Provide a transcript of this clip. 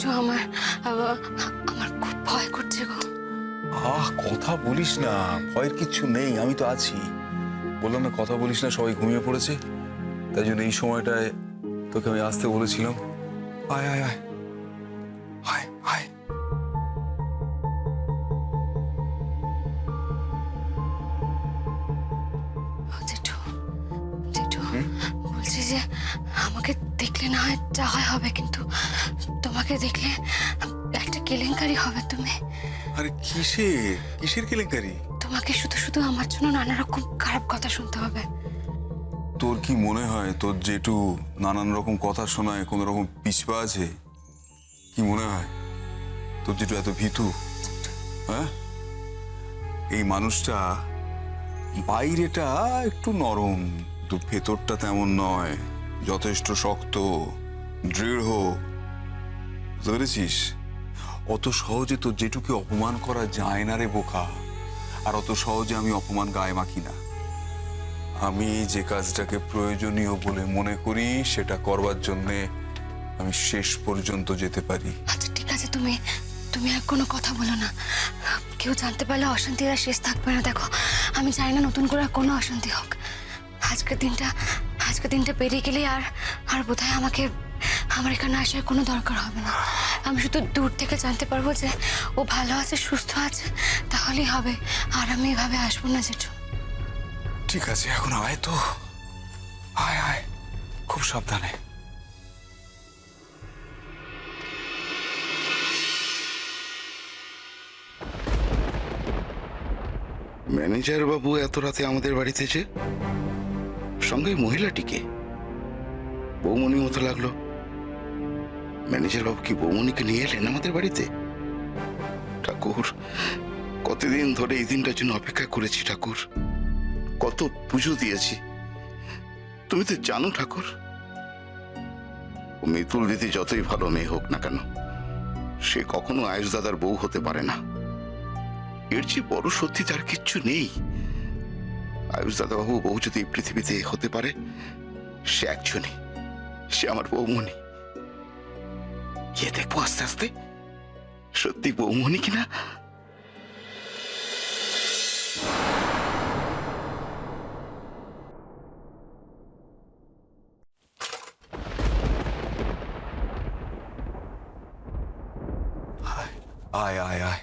জেঠু আমার আমার খুব ভয় করছে গো। কথা বলিস না, ভয়ের কিচ্ছু নেই, আমি তো আছি। বললাম না কথা বলিস না, সবাই ঘুমিয়ে পড়েছে, তাই জন্য এই সময়টায় তোকে আমি আসতে বলেছিলাম। আয় আয় আয় আয় আয়। জেঠু জেঠু বলছি যে আমাকে দেখলে না হয় যা হয় হবে, কিন্তু তোমাকে দেখলে একটা কেলেঙ্কারি হবে। তুমি আরে কিসের কিসের কেলেঙ্কারি? তোমাকে শুধু শুধু আমার জন্য নানা রকম খারাপ কথা শুনতে হবে। তোর কি মনে হয় তোর জেঠু নানান রকম কথা শোনায় কোন রকম পিছপা আছে? কি মনে হয় তোর জেঠু এত ভীতু? হ্যাঁ, এই মানুষটা বাইরেটা একটু নরম, তো ভেতরটা তেমন নয়, যথেষ্ট শক্ত দৃঢ়। বুঝতে পেরেছিস? অত সহজে তোর জেঠুকে অপমান করা যায় না রে বোকা। আর অত সহজে আমি অপমান গায়ে মাখি না। আমি যে কাজটাকে প্রয়োজনীয় বলে মনে করি সেটা করবার জন্যে আমি শেষ পর্যন্ত যেতে পারি। আচ্ছা ঠিক আছে, তুমি তুমি আর কোনো কথা বলো না। কেউ জানতে পারলে অশান্তির আর শেষ থাকবে না। দেখো আমি চাই না নতুন করে আর কোনো অশান্তি হোক। আজকের দিনটা পেরিয়ে গেলে আর আর বোধহয় আমার এখানে আসার কোনো দরকার হবে না। আমি শুধু দূর থেকে জানতে পারবো যে ও ভালো আছে, সুস্থ আছে, তাহলেই হবে। আর আমি এভাবে আসবো না জেঠু। ঠিক আছে, এখন আয় তো, আয় আয়, খুব সাবধানে। ম্যানেজার বাবু এত রাতে আমাদের বাড়িতে যে, সঙ্গে মহিলাটিকে বৌমনি মতো লাগলো। ম্যানেজার বাবু কি বৌমনিকে নিয়ে এলেন আমাদের বাড়িতে? ঠাকুর, কতদিন ধরে এই দিনটার জন্য অপেক্ষা করেছি ঠাকুর, কত পুজো দিয়েছি। তুমি তো জানো ঠাকুর, ও মিতুল দিদি যতই ভালো মেয়ে হোক না কেন, সে কখনো আয়ুষ দাদার বউ হতে পারে না। এর চেয়ে বড় সত্যি তার কিচ্ছু নেই। আয়ুষ দাদা বাবু বউ যদি এই পৃথিবীতে হতে পারে, সে একজনই, সে আমার বৌমনি। গিয়ে দেখবো আস্তে আস্তে সত্যি বৌমনি কিনা। আয় আয় আয়।